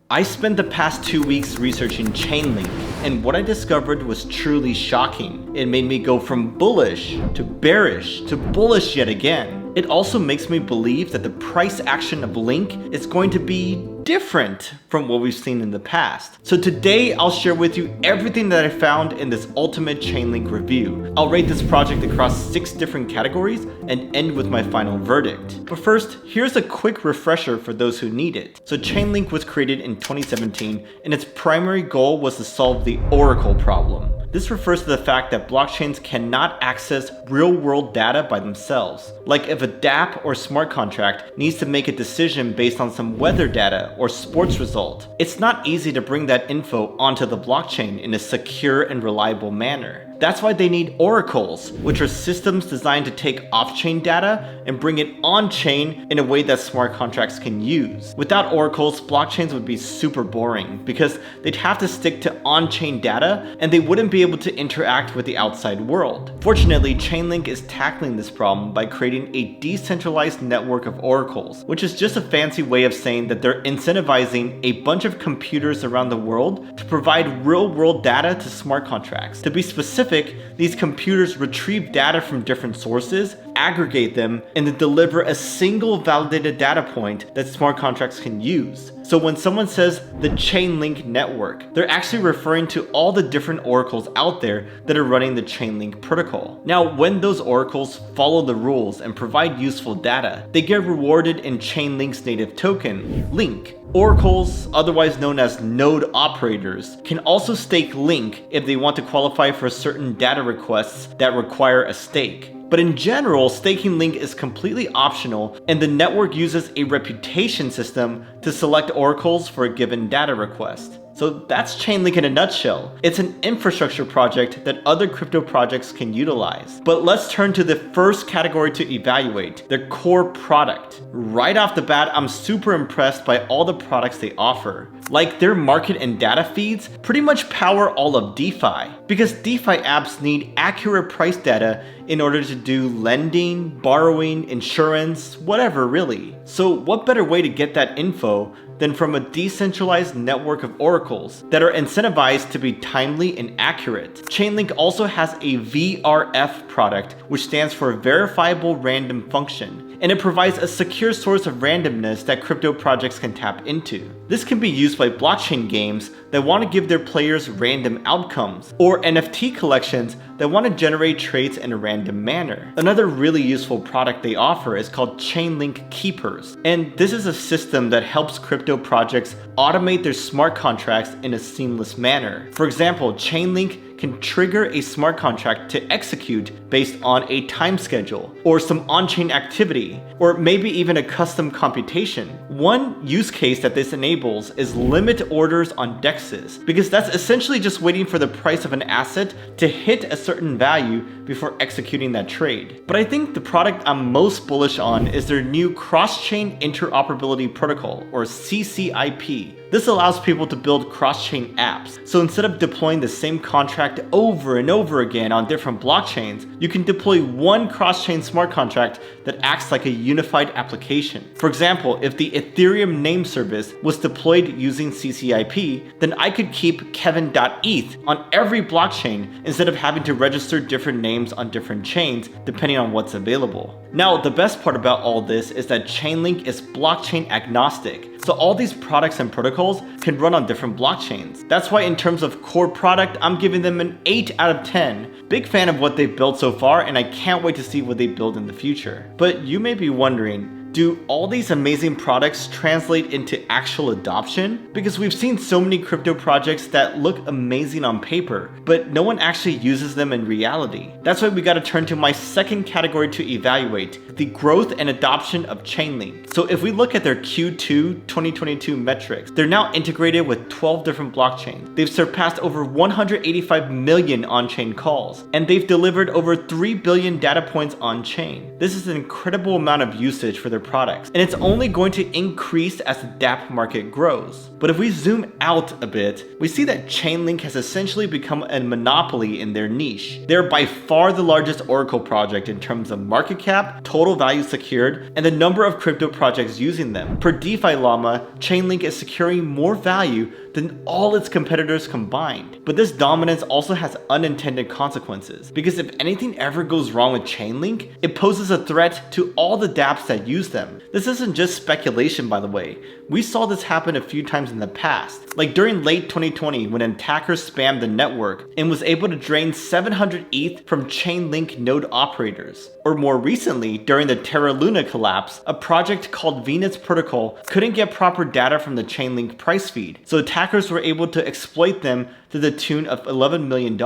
I spent the past 2 weeks researching Chainlink, and what I discovered was truly shocking. It made me go from bullish to bearish to bullish yet again. It also makes me believe that the price action of Link is going to be different from what we've seen in the past. So today I'll share with you everything that I found in this ultimate Chainlink review. I'll rate this project across 6 different categories and end with my final verdict. But first, here's a quick refresher for those who need it. So Chainlink was created in 2017 and its primary goal was to solve the Oracle problem. This refers to the fact that blockchains cannot access real-world data by themselves. Like if a dApp or smart contract needs to make a decision based on some weather data or sports result, it's not easy to bring that info onto the blockchain in a secure and reliable manner. That's why they need oracles, which are systems designed to take off-chain data and bring it on-chain in a way that smart contracts can use. Without oracles, blockchains would be super boring because they'd have to stick to on-chain data and they wouldn't be able to interact with the outside world. Fortunately, Chainlink is tackling this problem by creating a decentralized network of oracles, which is just a fancy way of saying that they're incentivizing a bunch of computers around the world to provide real-world data to smart contracts. To be specific, these computers retrieve data from different sources, aggregate them, and then deliver a single validated data point that smart contracts can use. So when someone says the Chainlink network, they're actually referring to all the different oracles out there that are running the Chainlink protocol. Now, when those oracles follow the rules and provide useful data, they get rewarded in Chainlink's native token, Link. Oracles, otherwise known as node operators, can also stake Link if they want to qualify for certain data requests that require a stake. But in general, staking Link is completely optional, and the network uses a reputation system to select oracles for a given data request. So that's Chainlink in a nutshell. It's an infrastructure project that other crypto projects can utilize. But let's turn to the first category to evaluate, their core product. Right off the bat, I'm super impressed by all the products they offer. Like their market and data feeds pretty much power all of DeFi, because DeFi apps need accurate price data in order to do lending, borrowing, insurance, whatever really. So what better way to get that info than from a decentralized network of oracles that are incentivized to be timely and accurate. Chainlink also has a VRF product, which stands for Verifiable Random Function, and it provides a secure source of randomness that crypto projects can tap into. This can be used by blockchain games that want to give their players random outcomes, or NFT collections that want to generate trades in a random manner. Another really useful product they offer is called Chainlink Keepers, and this is a system that helps crypto projects automate their smart contracts in a seamless manner. For example, Chainlink can trigger a smart contract to execute based on a time schedule, or some on-chain activity, or maybe even a custom computation. One use case that this enables is limit orders on DEXs, because that's essentially just waiting for the price of an asset to hit a certain value before executing that trade. But I think the product I'm most bullish on is their new Cross-Chain Interoperability Protocol, or CCIP. This allows people to build cross-chain apps. So instead of deploying the same contract over and over again on different blockchains, you can deploy one cross-chain smart contract that acts like a unified application. For example, if the Ethereum name service was deployed using CCIP, then I could keep Kevin.eth on every blockchain instead of having to register different names on different chains depending on what's available. Now, the best part about all this is that Chainlink is blockchain agnostic. So all these products and protocols can run on different blockchains. That's why in terms of core product, I'm giving them an 8 out of 10. Big fan of what they've built so far, and I can't wait to see what they build in the future. But you may be wondering, do all these amazing products translate into actual adoption? Because we've seen so many crypto projects that look amazing on paper, but no one actually uses them in reality. That's why we gotta turn to my second category to evaluate, the growth and adoption of Chainlink. So if we look at their Q2 2022 metrics, they're now integrated with 12 different blockchains. They've surpassed over 185 million on-chain calls, and they've delivered over 3 billion data points on-chain. This is an incredible amount of usage for their products, and it's only going to increase as the dApp market grows. But if we zoom out a bit, we see that Chainlink has essentially become a monopoly in their niche. They're by far the largest Oracle project in terms of market cap, total value secured, and the number of crypto projects using them. Per DeFi Llama, Chainlink is securing more value than all its competitors combined. But this dominance also has unintended consequences, because if anything ever goes wrong with Chainlink, it poses a threat to all the dApps that use them. This isn't just speculation, by the way. We saw this happen a few times in the past, like during late 2020 when attackers spammed the network and was able to drain 700 ETH from Chainlink node operators. Or more recently, during the Terra Luna collapse, a project called Venus Protocol couldn't get proper data from the Chainlink price feed, so attackers were able to exploit them to the tune of $11 million.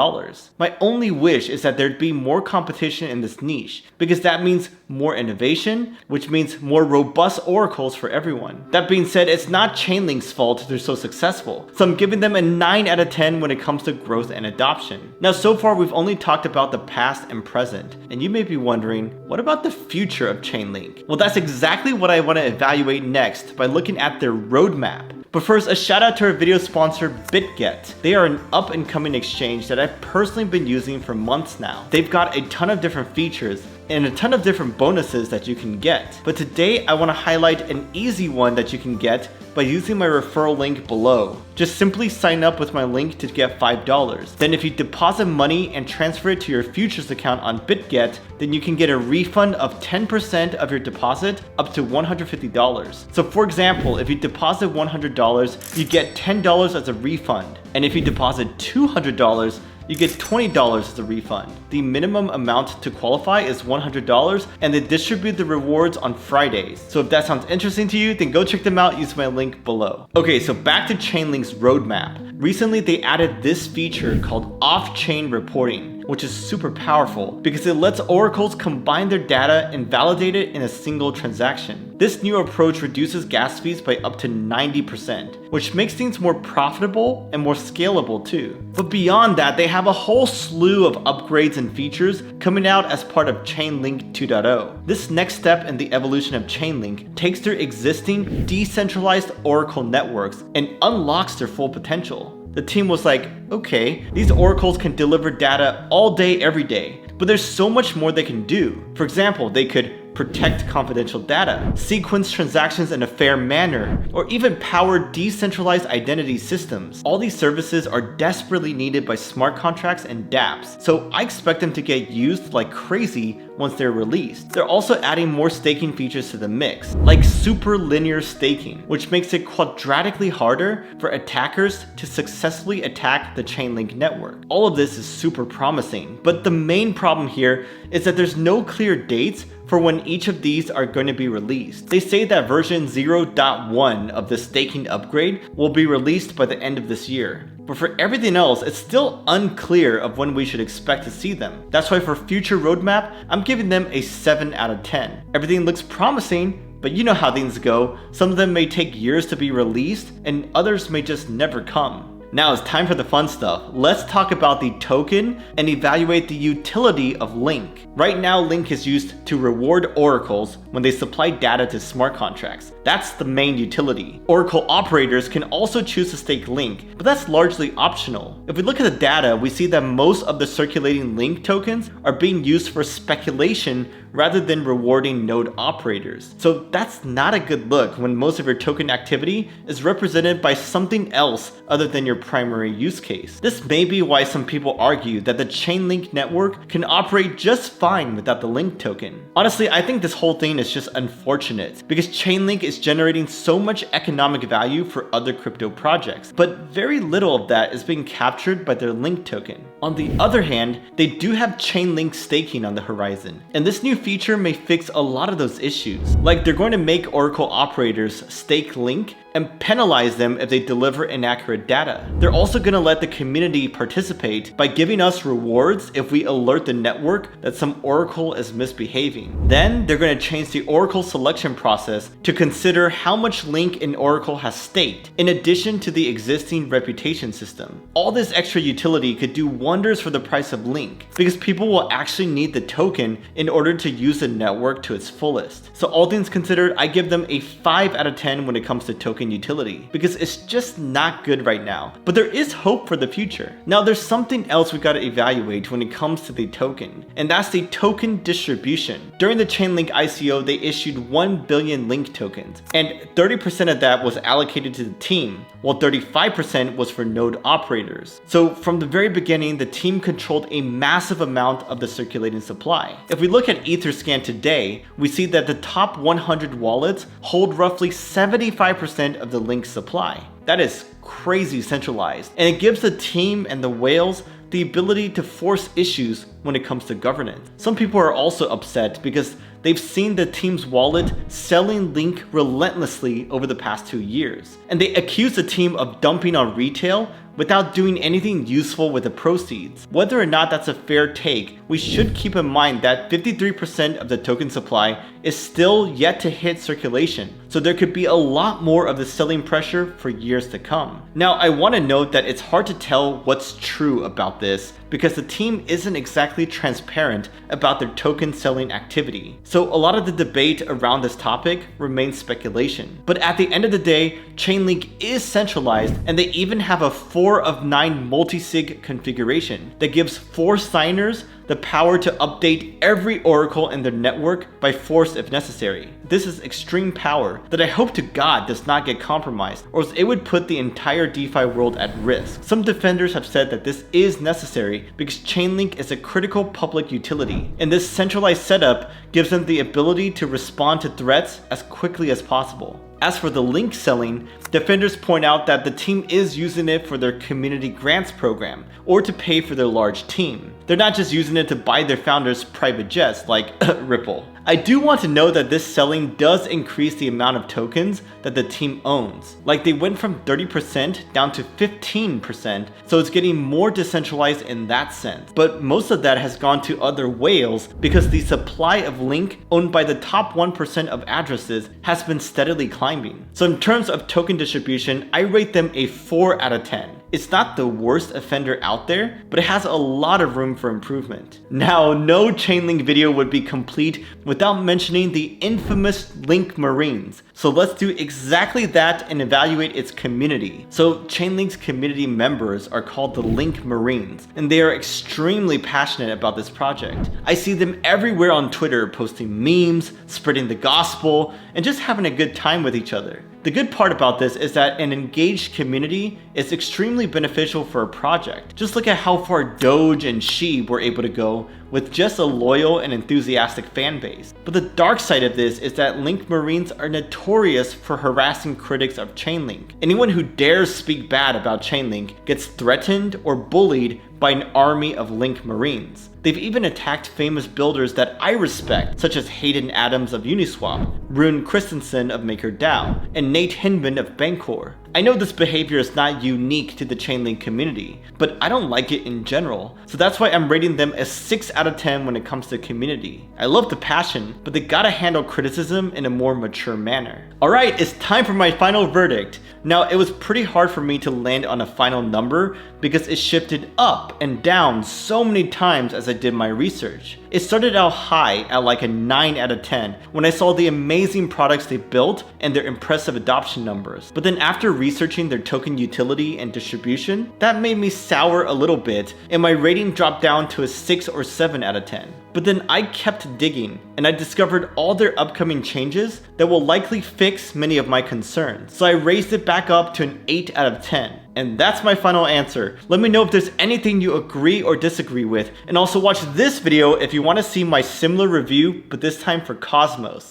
My only wish is that there'd be more competition in this niche, because that means more innovation, which means more robust oracles for everyone. That being said, it's not Chainlink's fault they're so successful, so I'm giving them a 9 out of 10 when it comes to growth and adoption. Now, so far we've only talked about the past and present, and you may be wondering, what about the future of Chainlink? Well, that's exactly what I want to evaluate next by looking at their roadmap. But first, a shout out to our video sponsor, Bitget. They are an up and coming exchange that I've personally been using for months now. They've got a ton of different features and a ton of different bonuses that you can get. But today I want to highlight an easy one that you can get by using my referral link below. Just simply sign up with my link to get $5. Then if you deposit money and transfer it to your futures account on Bitget, then you can get a refund of 10% of your deposit up to $150. So for example, if you deposit $100, you get $10 as a refund. And if you deposit $200, you get $20 as a refund. The minimum amount to qualify is $100, and they distribute the rewards on Fridays. So if that sounds interesting to you, then go check them out using my link below. Okay, so back to Chainlink's roadmap. Recently, they added this feature called off-chain reporting, which is super powerful because it lets oracles combine their data and validate it in a single transaction. This new approach reduces gas fees by up to 90%, which makes things more profitable and more scalable too. But beyond that, they have a whole slew of upgrades and features coming out as part of Chainlink 2.0. This next step in the evolution of Chainlink takes their existing decentralized oracle networks and unlocks their full potential. The team was like, okay, these oracles can deliver data all day, every day, but there's so much more they can do. For example, they could protect confidential data, sequence transactions in a fair manner, or even power decentralized identity systems. All these services are desperately needed by smart contracts and dApps, so I expect them to get used like crazy once they're released. They're also adding more staking features to the mix, like super linear staking, which makes it quadratically harder for attackers to successfully attack the Chainlink network. All of this is super promising, but the main problem here is that there's no clear dates for when each of these are going to be released. They say that version 0.1 of the staking upgrade will be released by the end of this year. But for everything else, it's still unclear of when we should expect to see them. That's why for future roadmap, I'm giving them a 7 out of 10. Everything looks promising, but you know how things go. Some of them may take years to be released, and others may just never come. Now it's time for the fun stuff. Let's talk about the token and evaluate the utility of Link. Right now, Link is used to reward oracles when they supply data to smart contracts. That's the main utility. Oracle operators can also choose to stake Link, but that's largely optional. If we look at the data, we see that most of the circulating Link tokens are being used for speculation rather than rewarding node operators. So that's not a good look when most of your token activity is represented by something else other than your primary use case. This may be why some people argue that the Chainlink network can operate just fine without the Link token. Honestly, I think this whole thing is just unfortunate because Chainlink is generating so much economic value for other crypto projects, but very little of that is being captured by their Link token. On the other hand, they do have Chainlink staking on the horizon, and this new feature may fix a lot of those issues. Like they're going to make Oracle operators stake Link and penalize them if they deliver inaccurate data. They're also going to let the community participate by giving us rewards if we alert the network that some oracle is misbehaving. Then they're going to change the oracle selection process to consider how much link an oracle has staked, in addition to the existing reputation system. All this extra utility could do wonders for the price of link, because people will actually need the token in order to use the network to its fullest. So all things considered, I give them a 5 out of 10 when it comes to token utility, because it's just not good right now. But there is hope for the future. Now there's something else we gotta evaluate when it comes to the token, and that's the token distribution. During the Chainlink ICO, they issued 1 billion link tokens, and 30% of that was allocated to the team, while 35% was for node operators. So from the very beginning, the team controlled a massive amount of the circulating supply. If we look at Etherscan today, we see that the top 100 wallets hold roughly 75% of the link supply. That is crazy centralized, and it gives the team and the whales the ability to force issues when it comes to governance. Some people are also upset because they've seen the team's wallet selling Link relentlessly over the past 2 years, and they accuse the team of dumping on retail without doing anything useful with the proceeds. Whether or not that's a fair take, we should keep in mind that 53% of the token supply is still yet to hit circulation, so there could be a lot more of the selling pressure for years to come. Now, I want to note that it's hard to tell what's true about this because the team isn't exactly transparent about their token selling activity. So a lot of the debate around this topic remains speculation. But at the end of the day, Chainlink is centralized, and they even have a 4 of 9 multi-sig configuration that gives 4 signers the power to update every oracle in their network by force if necessary. This is extreme power that I hope to God does not get compromised, or else it would put the entire DeFi world at risk. Some defenders have said that this is necessary because Chainlink is a critical public utility, and this centralized setup gives them the ability to respond to threats as quickly as possible. As for the link selling, defenders point out that the team is using it for their community grants program or to pay for their large team. They're not just using it to buy their founders private jets like Ripple. I do want to note that this selling does increase the amount of tokens that the team owns. Like, they went from 30% down to 15%, so it's getting more decentralized in that sense. But most of that has gone to other whales because the supply of Link owned by the top 1% of addresses has been steadily climbing. So in terms of token distribution, I rate them a 4 out of 10. It's not the worst offender out there, but it has a lot of room for improvement. Now, no Chainlink video would be complete without mentioning the infamous Link Marines. So let's do exactly that and evaluate its community. So Chainlink's community members are called the Link Marines, and they are extremely passionate about this project. I see them everywhere on Twitter posting memes, spreading the gospel, and just having a good time with each other. The good part about this is that an engaged community is extremely beneficial for a project. Just look at how far Doge and She were able to go with just a loyal and enthusiastic fan base. But the dark side of this is that Link Marines are notorious for harassing critics of Chainlink. Anyone who dares speak bad about Chainlink gets threatened or bullied by an army of Link Marines. They've even attacked famous builders that I respect, such as Hayden Adams of Uniswap, Rune Christensen of MakerDAO, and Nate Hinman of Bancor. I know this behavior is not unique to the Chainlink community, but I don't like it in general, so that's why I'm rating them a 6 out of 10 when it comes to community. I love the passion, but they gotta handle criticism in a more mature manner. Alright, it's time for my final verdict. Now, it was pretty hard for me to land on a final number because it shifted up and down so many times as I did my research. It started out high at like a 9 out of 10 when I saw the amazing products they built and their impressive adoption numbers. But then after researching their token utility and distribution, that made me sour a little bit and my rating dropped down to a 6 or 7 out of 10. But then I kept digging and I discovered all their upcoming changes that will likely fix many of my concerns. So I raised it back up to an 8 out of 10. And that's my final answer. Let me know if there's anything you agree or disagree with, and also watch this video if you want to see my similar review, but this time for Cosmos.